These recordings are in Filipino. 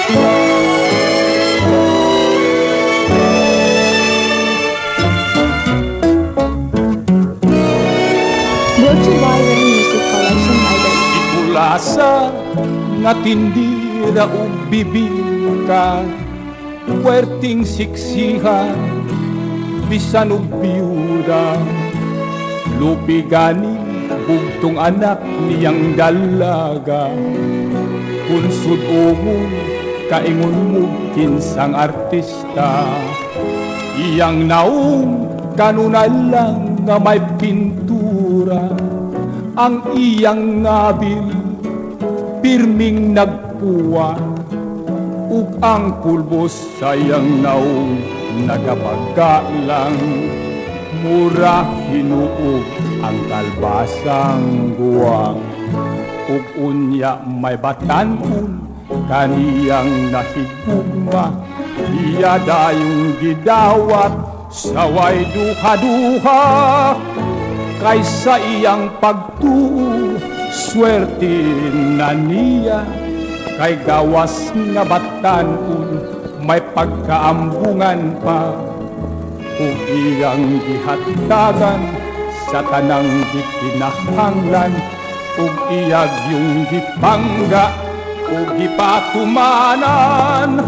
Brought to you by Rain Music Collection Idol. Ikulasa nga tindira o bibingka, puwerting siksihan, bisan o biyuda, lupigani, bugtong anak niyang dalaga, kunsud umong kaingon mo kinsang artista, iyang naong kanunay lang nga may pintura, ang iyang ngabil pirming nagpuwa, ug ang pulbos sayang naong nagapagkalang, mura hinuog ang kalbasang guwang, ug unya may batanon kaniyang nahigugma, iya dayong gidawat saway duha-duha, kaysa iyang pagtuo swerte na niya, kay gawas nga batanon may pagkaambungan pa, kung iyang gihatagan sa tanang gikinahanglan, ug iyag yung gipangga ug gipatumanan,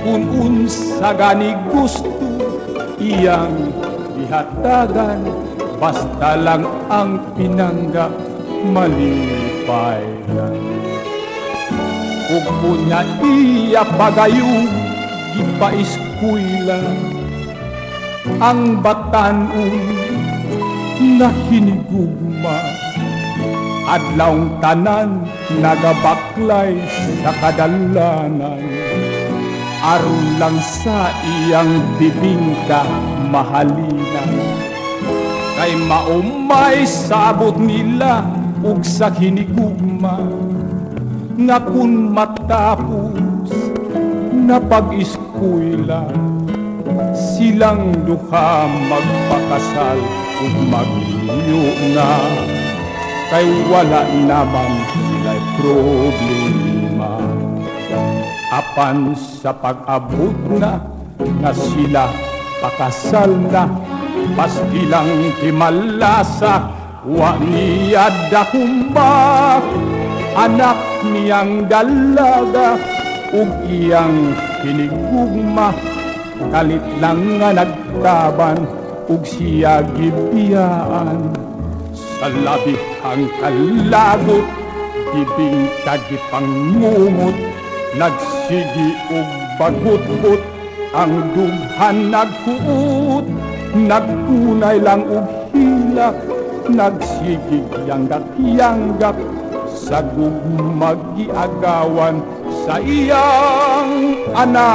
kung unsa gani gusto iyang gihatagan, basta lang ang pinangga malipay lang. Ug unya iya pagayong gipaiskwela, ang batanon na hinigugma, adlawng tanan nagabaklay sa kadalanan, aron lang sa iyang bibingka mahalinan, kay maumay sabot nila ug sa hinigugma, nga kun matapos na pag-eskwela, silang duha magpakasal ug maghiyo na, kay wala naman sila'y problema. Apan sa pag-abot na nga sila pakasal na, paski lang himalasa, wa niya dahumba, anak niyang dalaga ug iyang hinigugma, kalit lang nga nagtaban ug siya gibiyaan, sa labihang kalagot bibing tagipangumot, nagsigi ug bagot-ot, ang dughan naghuot, nagkunay lang ug hilak, nagsigig yanggak-yanggak, sa gugmag giagawan sa iyang anak.